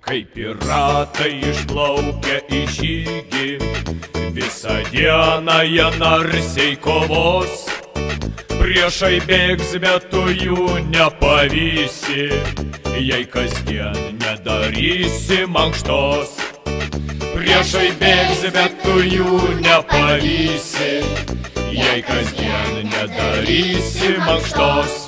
Kai piratai išplaukia į žygį, visą dieną jie narsiai kovos. Priešai bėgs, bet tu jų nepavysi, jei kasdien nedarysi mankštos. Priešai bėgs, bet tu jų nepavysi, jei kasdien nedarysi mankštos.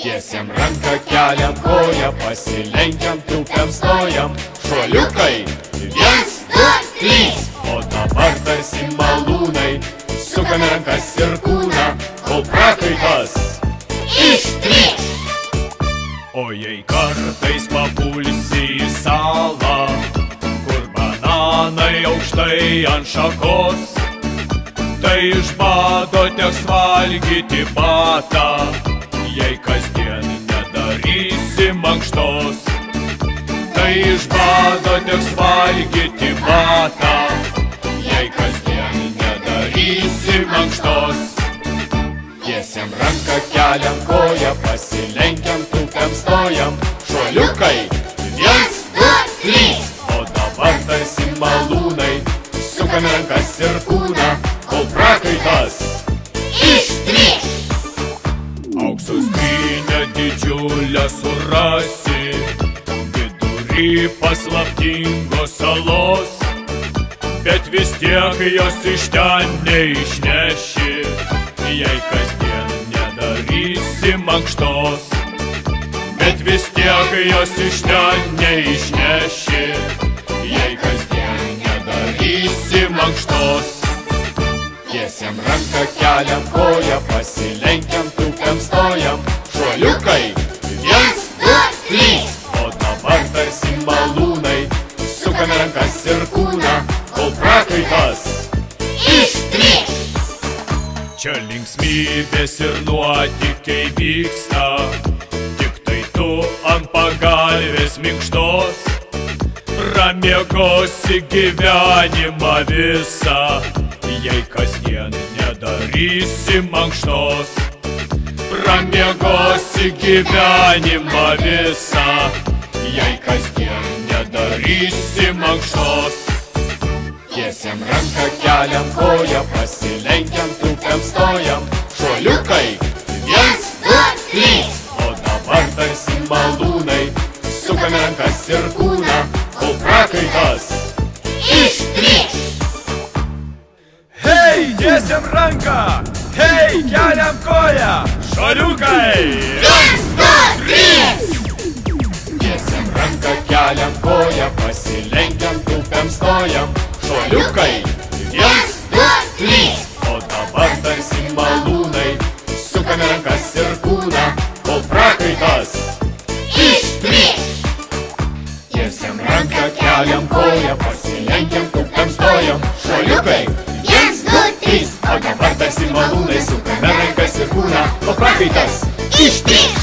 Tiesiam ranką, keliam koją, pasilenkiam, tūpiam, stojam. Šuoliukai, 1, 2, 3. O dabar tarsi malūnai, sukame rankas ir kūną, kol prakaitas ištrykš. O jei kartais papulsi į salą, kur bananai aukštai ant šakos, tai iš bado teks valgyti batą, jei kasdien nedarysi mankštos. Tai iš bado teks valgyti batą, jei kasdien nedarysi mankštos. Tiesiam ranką, keliam koją, pasilenkiam, tūpiam, stojam. Šuoliukai, 1, 2, 3. O dabar tarsi malūnai, sukame rankas ir kūną, kol prakaitas ištrykš. Aukso skrynią didžiulę surasi, vidury paslaptingos salos, bet vis tiek jos iš ten neišneši, jei kasdien nedarysi mankštos. Bet vis tiek jos iš ten neišneši, jei kasdien nedarysi mankštos. Tiesiam ranką, keliam koją, pasilenkiam, tūpiam, stojam. Šuoliukai, 1, 2, 3. O dabar tarsi malūnai, sukame rankas ir kūną, kol prakaitas ištrykš. Čia linksmybės ir nuotykiai vyksta, tik tai tu ant pagalvės minkštos. Pramiegosi gyvenimą visą, jei kasdien nedarysi mankštos. Pramiegosi gyvenimą visą, jei kasdien nedarysi mankštos. Tiesiam ranką, keliam koją, pasilenkiam, tūpiam, stojam. Šuoliukai, 1, 2, 3. O dabar tarsi malūnai, sukame rankas ir kūną, kol prakaitas ištrykš. Hei, tiesiam ranką! Hei, keliam koją! Šuoliukai! 1, 2, 3. Tiesiam ranką, keliam koją, pasilenkiam, tūpiam, stojam. Šuoliukai, 1, 2, 3. O dabar tarsi malūnai, sukame rankas ir kūną, kol prakaitas ištrykš. Tiesiam ranką, keliam koją, pasilenkiam, tūpiam, stojam. Šuoliukai, 1, 2, 3. O dabar tarsi malūnai, sukame rankas ir kūną, kol prakaitas ištrykš.